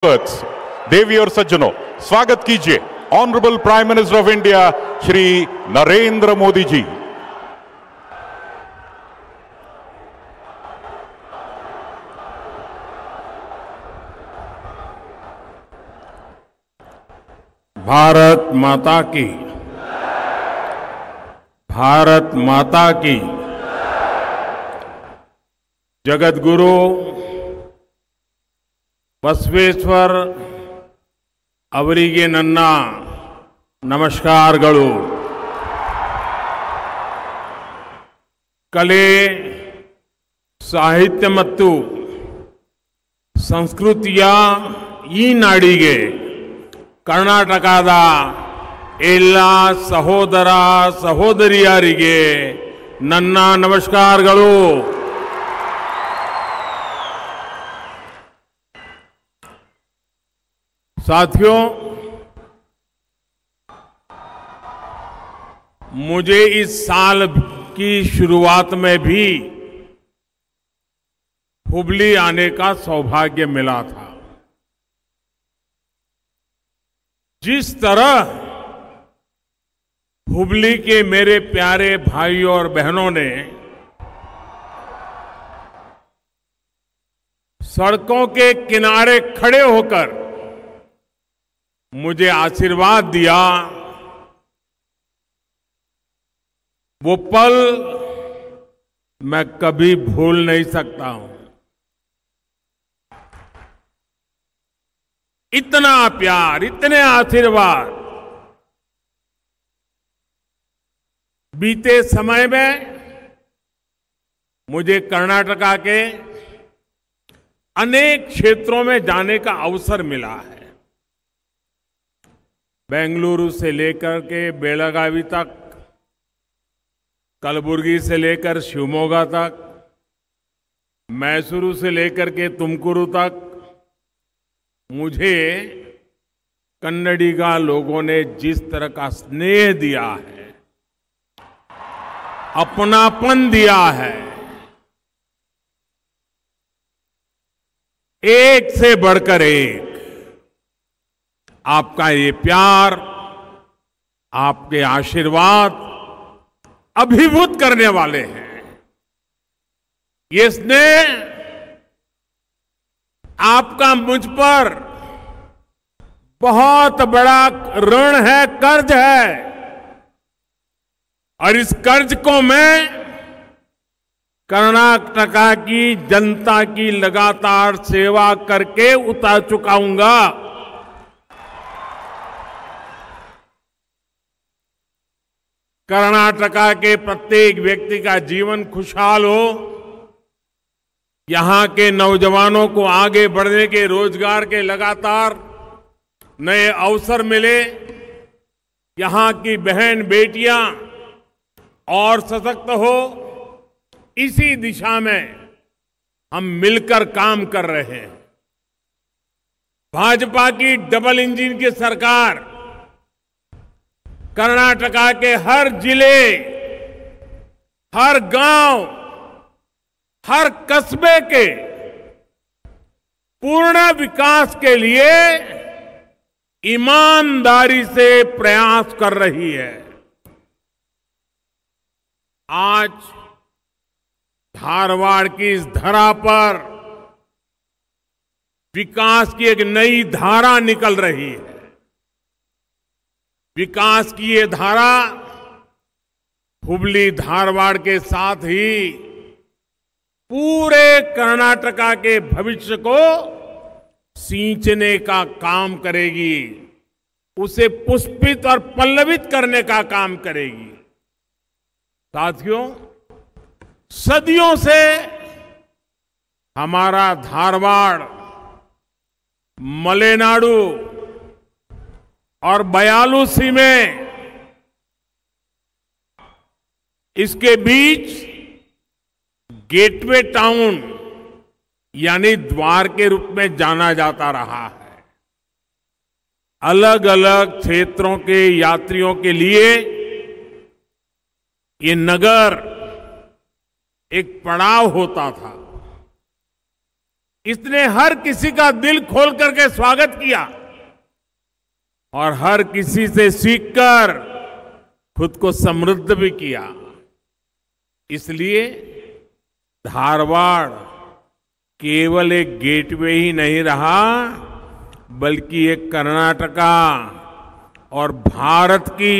देवी और सज्जनों, स्वागत कीजिए honourable prime minister of India Shri Narendra Modi ji. Bharat Mata की, भारत माता की। जगत गुरु बसवेश्वर ಅವರಿಗೆ ನನ್ನ ನಮಸ್ಕಾರಗಳು। ಕಲೆ, ಸಾಹಿತ್ಯ ಮತ್ತು ಸಂಸ್ಕೃತಿಯ ಈ ನಾಡಿಗೆ ಕರ್ನಾಟಕದ ಎಲ್ಲ ಸಹೋದರ ಸಹೋದರಿಯರಿಗೆ ನನ್ನ ನಮಸ್ಕಾರಗಳು। साथियों, मुझे इस साल की शुरुआत में भी हुबली आने का सौभाग्य मिला था। जिस तरह हुबली के मेरे प्यारे भाइयों और बहनों ने सड़कों के किनारे खड़े होकर मुझे आशीर्वाद दिया, वो पल मैं कभी भूल नहीं सकता हूं। इतना प्यार, इतने आशीर्वाद बीते समय में मुझे कर्नाटका के अनेक क्षेत्रों में जाने का अवसर मिला है। बेंगलुरु से लेकर के बेलगावी तक, कलबुर्गी से लेकर शिवमोगा तक, मैसूरू से लेकर के तुमकुरू तक मुझे कन्नडिगा लोगों ने जिस तरह का स्नेह दिया है, अपनापन दिया है, एक से बढ़कर एक। आपका ये प्यार, आपके आशीर्वाद अभिभूत करने वाले हैं। ये स्नेह आपका मुझ पर बहुत बड़ा ऋण है, कर्ज है, और इस कर्ज को मैं कर्नाटका की जनता की लगातार सेवा करके उतार चुकाऊंगा। कर्नाटका के प्रत्येक व्यक्ति का जीवन खुशहाल हो, यहां के नौजवानों को आगे बढ़ने के, रोजगार के लगातार नए अवसर मिले, यहां की बहन बेटियां और सशक्त हो, इसी दिशा में हम मिलकर काम कर रहे हैं। भाजपा की डबल इंजन की सरकार कर्नाटका के हर जिले, हर गांव, हर कस्बे के पूर्ण विकास के लिए ईमानदारी से प्रयास कर रही है। आज धारवाड़ की इस धरा पर विकास की एक नई धारा निकल रही है। विकास की ये धारा हुबली धारवाड़ के साथ ही पूरे कर्नाटका के भविष्य को सींचने का काम करेगी, उसे पुष्पित और पल्लवित करने का काम करेगी। साथियों, सदियों से हमारा धारवाड़, मलेनाडु और बयालूसी में, इसके बीच गेटवे टाउन यानी द्वार के रूप में जाना जाता रहा है। अलग अलग क्षेत्रों के यात्रियों के लिए ये नगर एक पड़ाव होता था। इसने हर किसी का दिल खोल करके स्वागत किया और हर किसी से सीखकर खुद को समृद्ध भी किया। इसलिए धारवाड़ केवल एक गेटवे ही नहीं रहा, बल्कि एक कर्नाटका और भारत की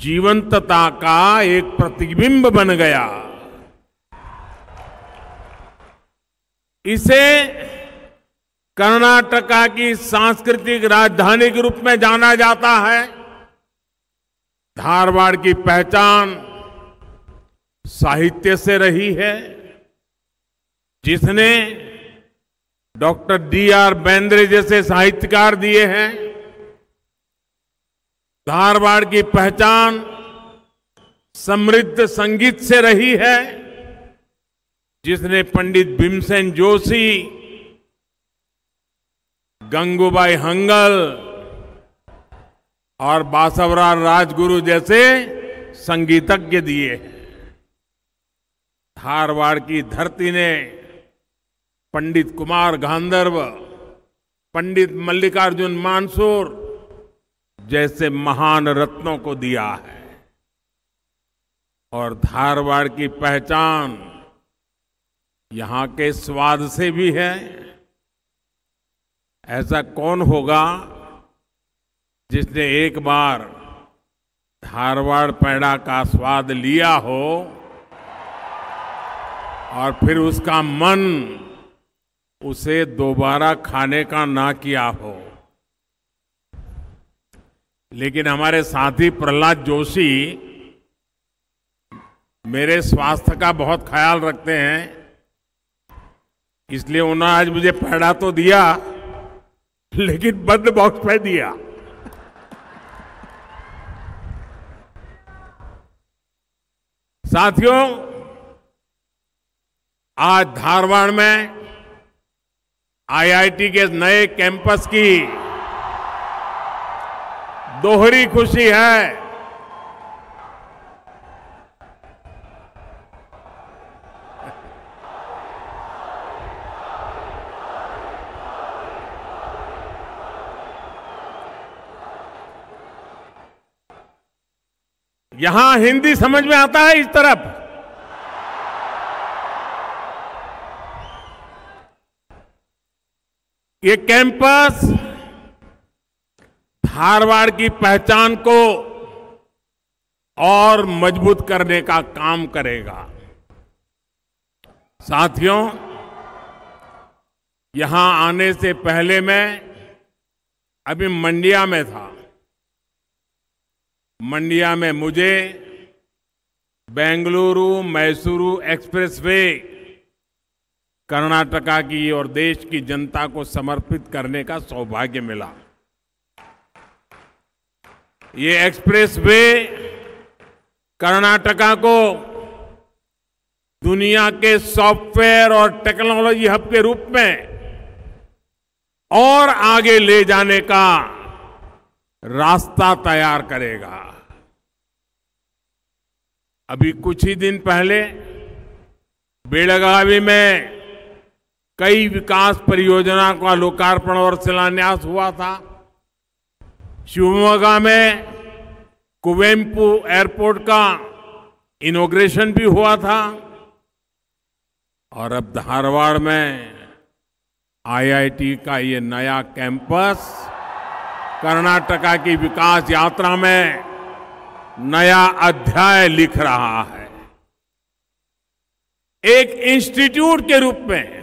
जीवंतता का एक प्रतिबिंब बन गया। इसे कर्नाटका की सांस्कृतिक राजधानी के रूप में जाना जाता है। धारवाड़ की पहचान साहित्य से रही है, जिसने डॉक्टर D.R. बेंद्रे जैसे साहित्यकार दिए हैं। धारवाड़ की पहचान समृद्ध संगीत से रही है, जिसने पंडित भीमसेन जोशी, गंगूबाई हंगल और बासवराज राजगुरु जैसे संगीतज्ञ दिए हैं। धारवाड़ की धरती ने पंडित कुमार गांधर्व, पंडित मल्लिकार्जुन मानसूर जैसे महान रत्नों को दिया है। और धारवाड़ की पहचान यहां के स्वाद से भी है। ऐसा कौन होगा जिसने एक बार धारवाड़ पेड़ा का स्वाद लिया हो और फिर उसका मन उसे दोबारा खाने का ना किया हो। लेकिन हमारे साथी प्रहलाद जोशी मेरे स्वास्थ्य का बहुत ख्याल रखते हैं, इसलिए उन्होंने आज मुझे पेड़ा तो दिया, लेकिन बंद बॉक्स में दिया। साथियों, आज धारवाड़ में IIT के नए कैंपस की दोहरी खुशी है। यहां हिंदी समझ में आता है इस तरफ। ये कैंपस धारवाड़ की पहचान को और मजबूत करने का काम करेगा। साथियों, यहां आने से पहले मैं अभी मंडिया में था। मंडिया में मुझे बेंगलुरु मैसूरू एक्सप्रेसवे कर्नाटका की और देश की जनता को समर्पित करने का सौभाग्य मिला। ये एक्सप्रेसवे कर्नाटका को दुनिया के सॉफ्टवेयर और टेक्नोलॉजी हब के रूप में और आगे ले जाने का रास्ता तैयार करेगा। अभी कुछ ही दिन पहले बेलगावी में कई विकास परियोजना का लोकार्पण और शिलान्यास हुआ था। शिवमोगा में कुवेम्पु एयरपोर्ट का इनॉग्रेशन भी हुआ था और अब धारवाड़ में IIT का ये नया कैंपस कर्नाटका की विकास यात्रा में नया अध्याय लिख रहा है। एक इंस्टीट्यूट के रूप में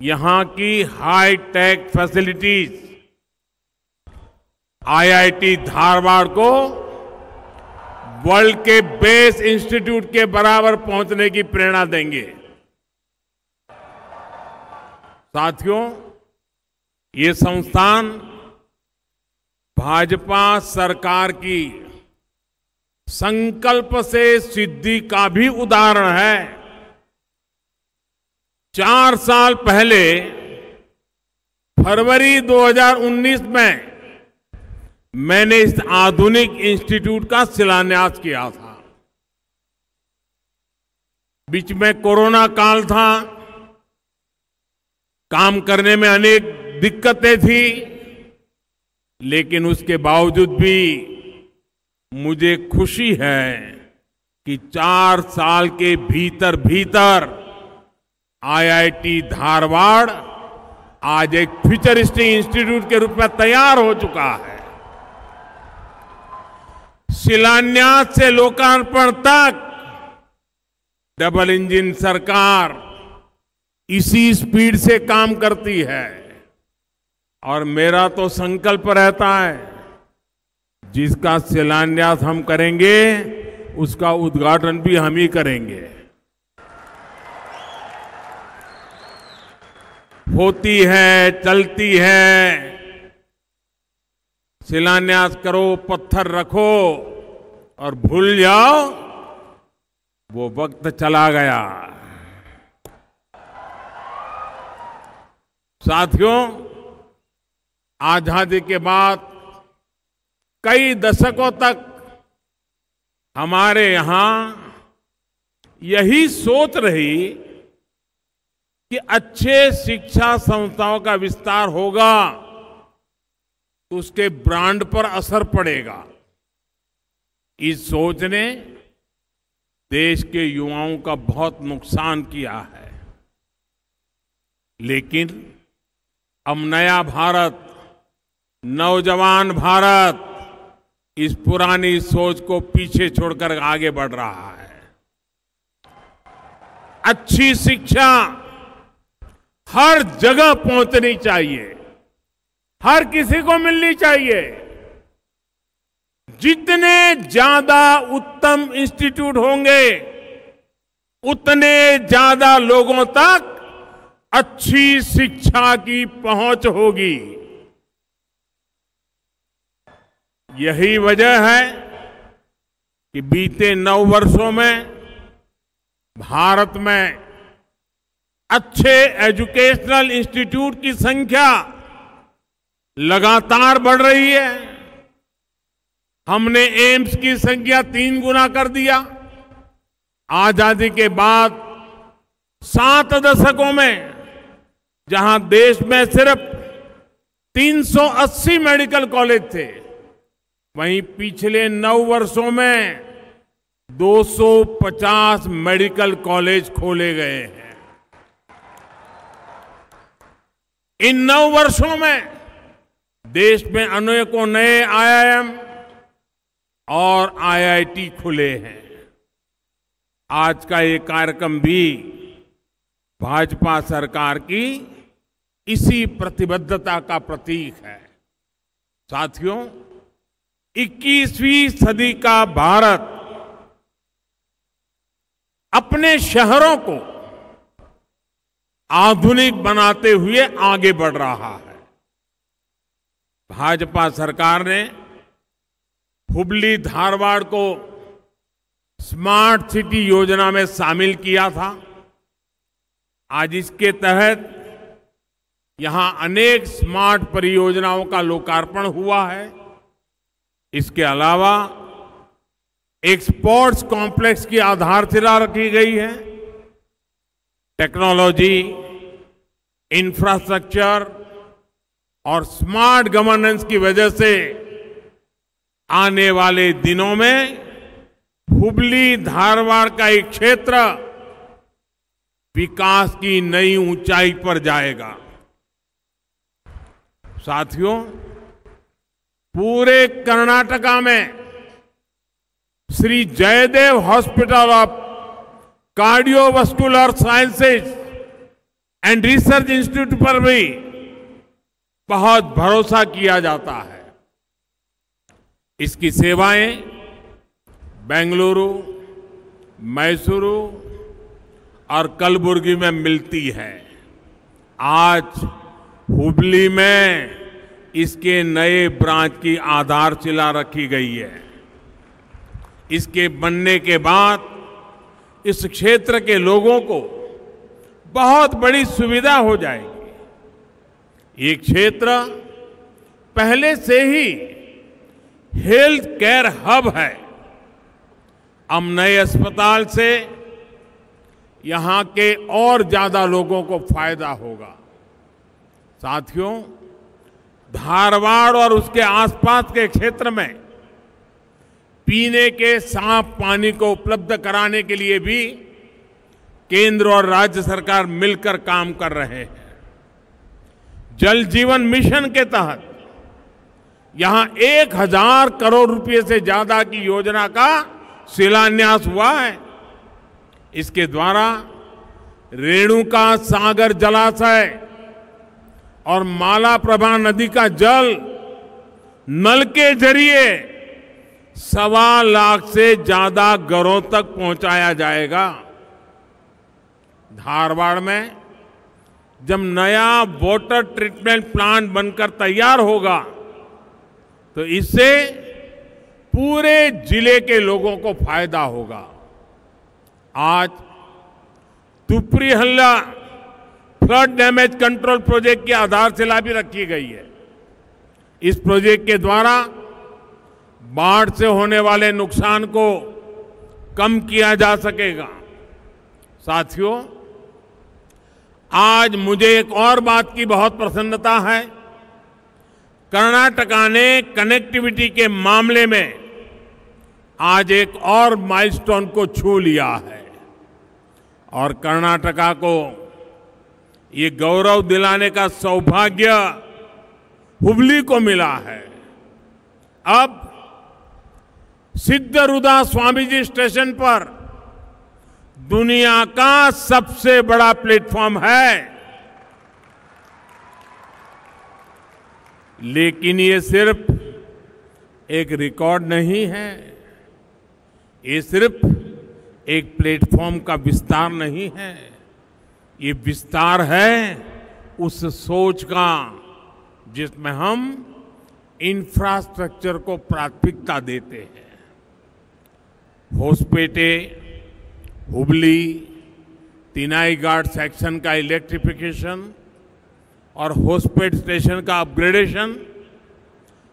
यहां की high tech facilities IIT Dharwad को वर्ल्ड के बेस्ट इंस्टीट्यूट के बराबर पहुंचने की प्रेरणा देंगे। साथियों, ये संस्थान भाजपा सरकार की संकल्प से सिद्धि का भी उदाहरण है। 4 साल पहले फरवरी 2019 में मैंने इस आधुनिक इंस्टीट्यूट का शिलान्यास किया था। बीच में कोरोना काल था, काम करने में अनेक दिक्कतें थी, लेकिन उसके बावजूद भी मुझे खुशी है कि 4 साल के भीतर भीतर आईआईटी धारवाड़ आज एक फ्यूचरिस्टिक इंस्टीट्यूट के रूप में तैयार हो चुका है। शिलान्यास से लोकार्पण तक डबल इंजन सरकार इसी स्पीड से काम करती है और मेरा तो संकल्प रहता है जिसका शिलान्यास हम करेंगे उसका उद्घाटन भी हम ही करेंगे। होती है, चलती है, शिलान्यास करो, पत्थर रखो और भूल जाओ, वो वक्त चला गया। साथियों, आजादी के बाद कई दशकों तक हमारे यहां यही सोच रही कि अच्छे शिक्षा संस्थाओं का विस्तार होगा तो उसके ब्रांड पर असर पड़ेगा। इस सोच ने देश के युवाओं का बहुत नुकसान किया है, लेकिन अब नया भारत, नौजवान भारत इस पुरानी सोच को पीछे छोड़कर आगे बढ़ रहा है। अच्छी शिक्षा हर जगह पहुंचनी चाहिए, हर किसी को मिलनी चाहिए। जितने ज्यादा उत्तम इंस्टीट्यूट होंगे उतने ज्यादा लोगों तक अच्छी शिक्षा की पहुंच होगी। यही वजह है कि बीते 9 वर्षों में भारत में अच्छे एजुकेशनल इंस्टीट्यूट की संख्या लगातार बढ़ रही है। हमने एम्स की संख्या 3 गुना कर दिया। आजादी के बाद 7 दशकों में जहां देश में सिर्फ 380 मेडिकल कॉलेज थे, वहीं पिछले 9 वर्षों में 250 मेडिकल कॉलेज खोले गए हैं। इन 9 वर्षों में देश में अनेकों नए आईआईएम और आईआईटी खुले हैं। आज का ये कार्यक्रम भी भाजपा सरकार की इसी प्रतिबद्धता का प्रतीक है। साथियों, 21वीं सदी का भारत अपने शहरों को आधुनिक बनाते हुए आगे बढ़ रहा है। भाजपा सरकार ने हुबली धारवाड़ को स्मार्ट सिटी योजना में शामिल किया था। आज इसके तहत यहां अनेक स्मार्ट परियोजनाओं का लोकार्पण हुआ है। इसके अलावा एक स्पोर्ट्स कॉम्प्लेक्स की आधारशिला रखी गई है। टेक्नोलॉजी, इंफ्रास्ट्रक्चर और स्मार्ट गवर्नेंस की वजह से आने वाले दिनों में हुबली धारवाड़ का एक क्षेत्र विकास की नई ऊंचाई पर जाएगा। साथियों, पूरे कर्नाटका में Shri Jayadeva hospital of cardiovascular sciences and research institute पर भी बहुत भरोसा किया जाता है। इसकी सेवाएं बेंगलुरु, मैसूरू और कलबुर्गी में मिलती है। आज हुबली में इसके नए ब्रांच की आधारशिला रखी गई है। इसके बनने के बाद इस क्षेत्र के लोगों को बहुत बड़ी सुविधा हो जाएगी। ये क्षेत्र पहले से ही हेल्थ केयर हब है। अब नए अस्पताल से यहां के और ज्यादा लोगों को फायदा होगा। साथियों, धारवाड़ और उसके आसपास के क्षेत्र में पीने के साफ पानी को उपलब्ध कराने के लिए भी केंद्र और राज्य सरकार मिलकर काम कर रहे हैं। जल जीवन मिशन के तहत यहां 1000 करोड़ रुपए से ज्यादा की योजना का शिलान्यास हुआ है। इसके द्वारा रेणुका सागर जलाशय और मालाप्रभा नदी का जल नल के जरिए 1.25 लाख से ज्यादा घरों तक पहुंचाया जाएगा। धारवाड़ में जब नया वाटर ट्रीटमेंट प्लांट बनकर तैयार होगा तो इससे पूरे जिले के लोगों को फायदा होगा। आज तुपरीहल्ला फ्लड डैमेज कंट्रोल प्रोजेक्ट की आधारशिला भी रखी गई है। इस प्रोजेक्ट के द्वारा बाढ़ से होने वाले नुकसान को कम किया जा सकेगा। साथियों, आज मुझे एक और बात की बहुत प्रसन्नता है। कर्नाटका ने कनेक्टिविटी के मामले में आज एक और माइलस्टोन को छू लिया है और कर्नाटका को ये गौरव दिलाने का सौभाग्य हुबली को मिला है। अब सिद्धरूदा स्वामीजी स्टेशन पर दुनिया का सबसे बड़ा प्लेटफॉर्म है। लेकिन ये सिर्फ एक रिकॉर्ड नहीं है, ये सिर्फ एक प्लेटफॉर्म का विस्तार नहीं है, ये विस्तार है उस सोच का जिसमें हम इंफ्रास्ट्रक्चर को प्राथमिकता देते हैं। होसपेटे, हुबली, तिनाई घाट सेक्शन का इलेक्ट्रिफिकेशन और होसपेट स्टेशन का अपग्रेडेशन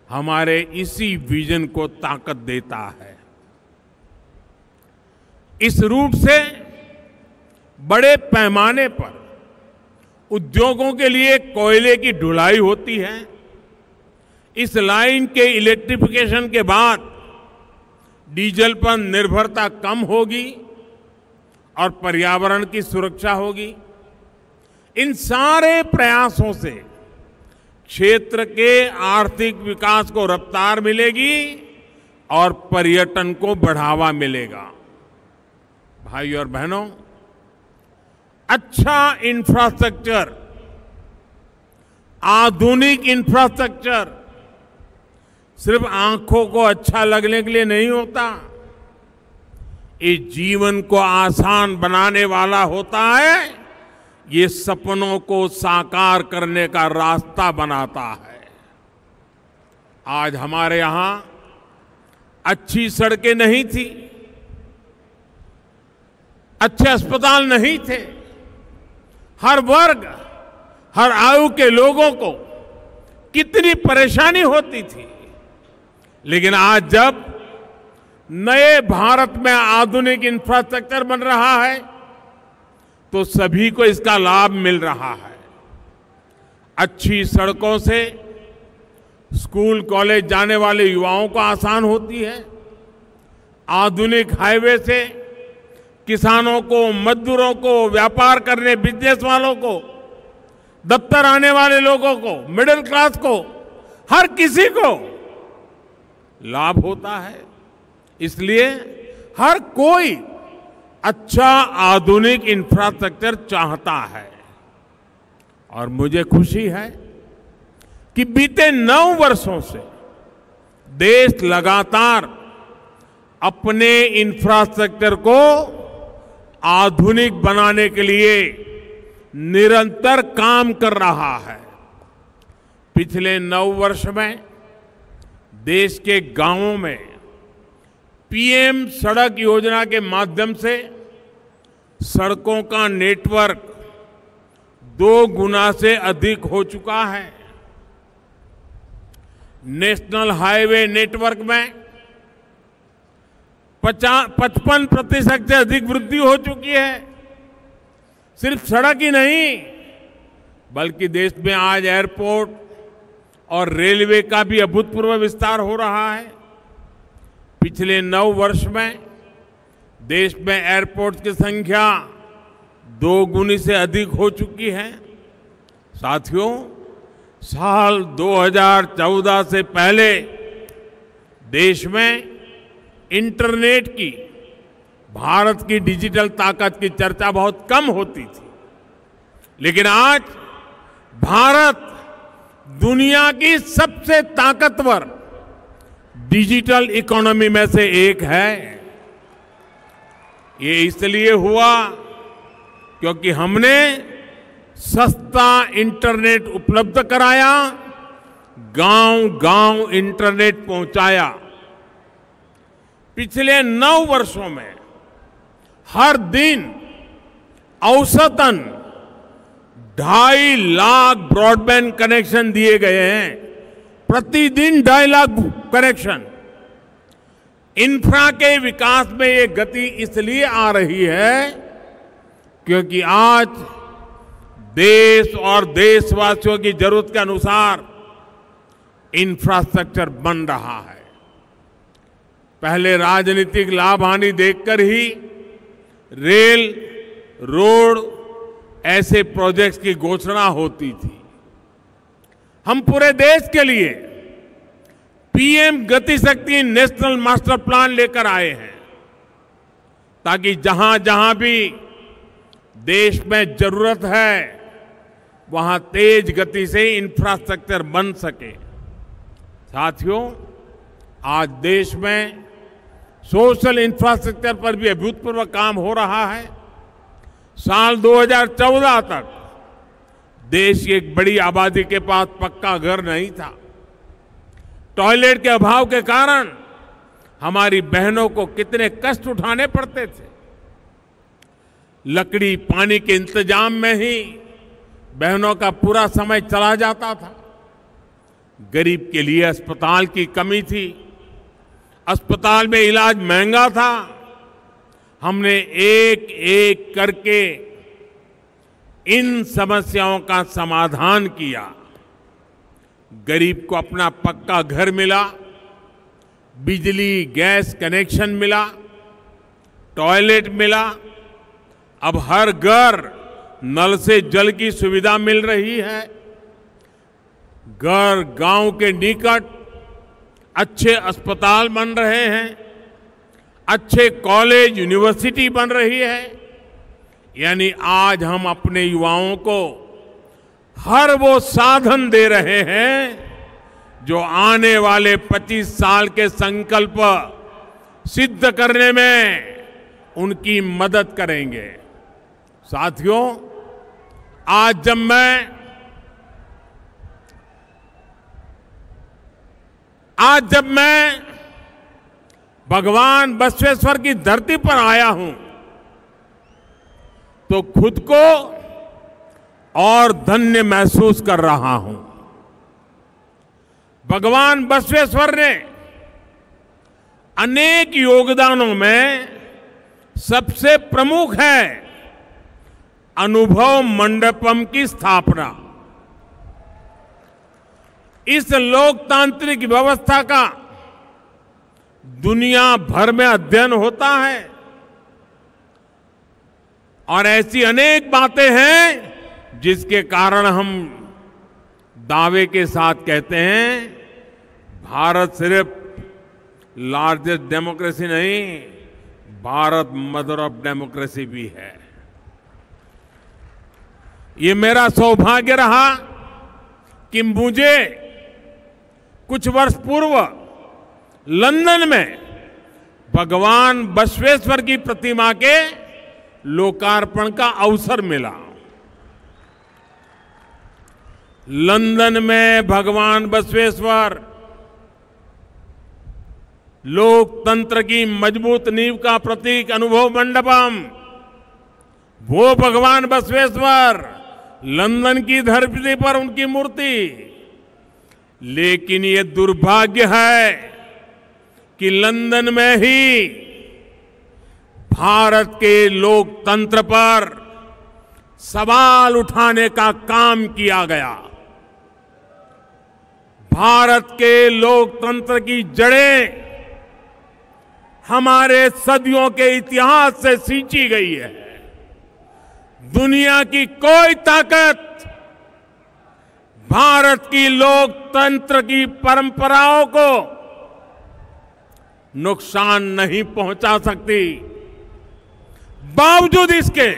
हमारे इसी विजन को ताकत देता है। इस रूट से बड़े पैमाने पर उद्योगों के लिए कोयले की ढुलाई होती है। इस लाइन के इलेक्ट्रिफिकेशन के बाद डीजल पर निर्भरता कम होगी और पर्यावरण की सुरक्षा होगी। इन सारे प्रयासों से क्षेत्र के आर्थिक विकास को रफ्तार मिलेगी और पर्यटन को बढ़ावा मिलेगा। भाई और बहनों, अच्छा इंफ्रास्ट्रक्चर, आधुनिक इंफ्रास्ट्रक्चर सिर्फ आंखों को अच्छा लगने के लिए नहीं होता, ये जीवन को आसान बनाने वाला होता है। ये सपनों को साकार करने का रास्ता बनाता है। आज हमारे यहां अच्छी सड़कें नहीं थी, अच्छे अस्पताल नहीं थे, हर वर्ग, हर आयु के लोगों को कितनी परेशानी होती थी। लेकिन आज जब नए भारत में आधुनिक इंफ्रास्ट्रक्चर बन रहा है तो सभी को इसका लाभ मिल रहा है। अच्छी सड़कों से स्कूल कॉलेज जाने वाले युवाओं को आसान होती है। आधुनिक हाईवे से किसानों को, मजदूरों को, व्यापार करने बिजनेस वालों को, दफ्तर आने वाले लोगों को, मिडिल क्लास को, हर किसी को लाभ होता है। इसलिए हर कोई अच्छा आधुनिक इंफ्रास्ट्रक्चर चाहता है। और मुझे खुशी है कि बीते 9 वर्षों से देश लगातार अपने इंफ्रास्ट्रक्चर को आधुनिक बनाने के लिए निरंतर काम कर रहा है। पिछले 9 वर्ष में देश के गांवों में पीएम सड़क योजना के माध्यम से सड़कों का नेटवर्क 2 गुना से अधिक हो चुका है। नेशनल हाईवे नेटवर्क में 55% से अधिक वृद्धि हो चुकी है। सिर्फ सड़क ही नहीं, बल्कि देश में आज एयरपोर्ट और रेलवे का भी अभूतपूर्व विस्तार हो रहा है। पिछले 9 वर्ष में देश में एयरपोर्ट की संख्या 2 गुनी से अधिक हो चुकी है। साथियों, साल 2014 से पहले देश में इंटरनेट की, भारत की डिजिटल ताकत की चर्चा बहुत कम होती थी, लेकिन आज भारत दुनिया की सबसे ताकतवर डिजिटल इकोनॉमी में से एक है। ये इसलिए हुआ क्योंकि हमने सस्ता इंटरनेट उपलब्ध कराया, गांव-गांव इंटरनेट पहुंचाया। पिछले 9 वर्षों में हर दिन औसतन 2.5 लाख ब्रॉडबैंड कनेक्शन दिए गए हैं। प्रतिदिन 2.5 लाख कनेक्शन। इंफ्रा के विकास में ये गति इसलिए आ रही है क्योंकि आज देश और देशवासियों की जरूरत के अनुसार इंफ्रास्ट्रक्चर बन रहा है। पहले राजनीतिक लाभ हानि देखकर ही रेल, रोड ऐसे प्रोजेक्ट्स की घोषणा होती थी। हम पूरे देश के लिए पीएम गति शक्ति नेशनल मास्टर प्लान लेकर आए हैं ताकि जहां जहां भी देश में जरूरत है वहां तेज गति से इंफ्रास्ट्रक्चर बन सके। साथियों, आज देश में सोशल इंफ्रास्ट्रक्चर पर भी अभूतपूर्व काम हो रहा है। साल 2014 तक देश की एक बड़ी आबादी के पास पक्का घर नहीं था। टॉयलेट के अभाव के कारण हमारी बहनों को कितने कष्ट उठाने पड़ते थे। लकड़ी, पानी के इंतजाम में ही बहनों का पूरा समय चला जाता था। गरीब के लिए अस्पताल की कमी थी, अस्पताल में इलाज महंगा था। हमने एक एक करके इन समस्याओं का समाधान किया। गरीब को अपना पक्का घर मिला, बिजली गैस कनेक्शन मिला, टॉयलेट मिला। अब हर घर नल से जल की सुविधा मिल रही है। घर गांव के निकट अच्छे अस्पताल बन रहे हैं, अच्छे कॉलेज, यूनिवर्सिटी बन रही है। यानी आज हम अपने युवाओं को हर वो साधन दे रहे हैं जो आने वाले 25 साल के संकल्प सिद्ध करने में उनकी मदद करेंगे। साथियों, आज जब मैं भगवान बसवेश्वर की धरती पर आया हूं तो खुद को और धन्य महसूस कर रहा हूं। भगवान बसवेश्वर ने अनेक योगदानों में सबसे प्रमुख है अनुभव मंडपम की स्थापना। इस लोकतांत्रिक व्यवस्था का दुनिया भर में अध्ययन होता है और ऐसी अनेक बातें हैं जिसके कारण हम दावे के साथ कहते हैं भारत सिर्फ लार्जेस्ट डेमोक्रेसी नहीं, भारत मदर ऑफ डेमोक्रेसी भी है। ये मेरा सौभाग्य रहा कि मुझे कुछ वर्ष पूर्व लंदन में भगवान बसवेश्वर की प्रतिमा के लोकार्पण का अवसर मिला। लंदन में भगवान बसवेश्वर लोकतंत्र की मजबूत नींव का प्रतीक अनुभव मंडपम, वो भगवान बसवेश्वर, लंदन की धरती पर उनकी मूर्ति। लेकिन ये दुर्भाग्य है कि लंदन में ही भारत के लोकतंत्र पर सवाल उठाने का काम किया गया। भारत के लोकतंत्र की जड़ें हमारे सदियों के इतिहास से सींची गई है। दुनिया की कोई ताकत भारत की लोकतंत्र की परंपराओं को नुकसान नहीं पहुंचा सकती। बावजूद इसके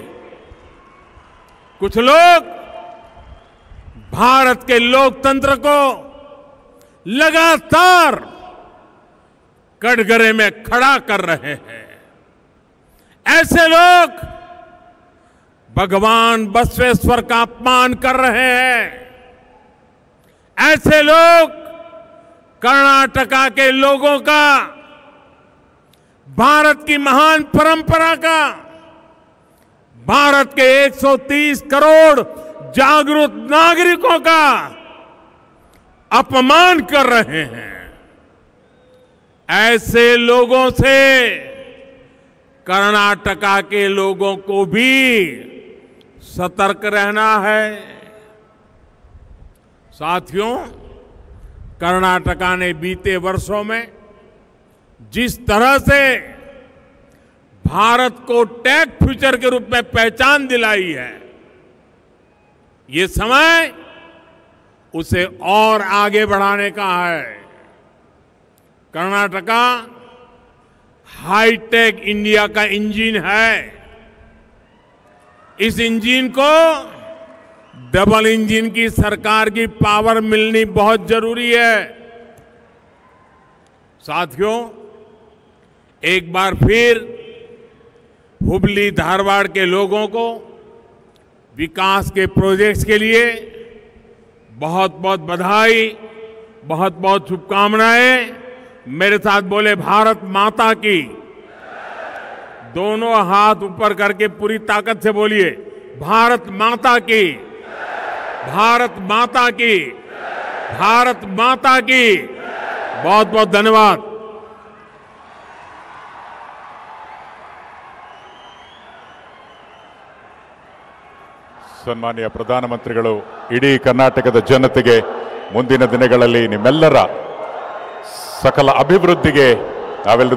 कुछ लोग भारत के लोकतंत्र को लगातार कटघरे में खड़ा कर रहे हैं। ऐसे लोग भगवान बसवेश्वर का अपमान कर रहे हैं। ऐसे लोग कर्नाटका के लोगों का, भारत की महान परंपरा का, भारत के 130 करोड़ जागरूक नागरिकों का अपमान कर रहे हैं। ऐसे लोगों से कर्नाटका के लोगों को भी सतर्क रहना है। साथियों, कर्नाटका ने बीते वर्षों में जिस तरह से भारत को टेक फ्यूचर के रूप में पहचान दिलाई है, ये समय उसे और आगे बढ़ाने का है। कर्नाटका हाईटेक इंडिया का इंजन है। इस इंजन को डबल इंजन की सरकार की पावर मिलनी बहुत जरूरी है। साथियों, एक बार फिर हुबली धारवाड़ के लोगों को विकास के प्रोजेक्ट्स के लिए बहुत बहुत बधाई, बहुत बहुत शुभकामनाएं। मेरे साथ बोले भारत माता की। दोनों हाथ ऊपर करके पूरी ताकत से बोलिए, भारत माता की, भारत माता की, भारत माता की। बहुत बहुत धन्यवाद। ಸನ್ಮಾನ್ಯ ಪ್ರಧಾನಮಂತ್ರಿಗಳು ಇಡೀ ಕರ್ನಾಟಕದ ಜನತೆಗೆ ಮುಂದಿನ ದಿನಗಳಲ್ಲಿ ನಿಮ್ಮೆಲ್ಲರ ಸಕಲ ಅಭಿವೃದ್ಧಿಗೆ ನಾವೆಲ್ಲರೂ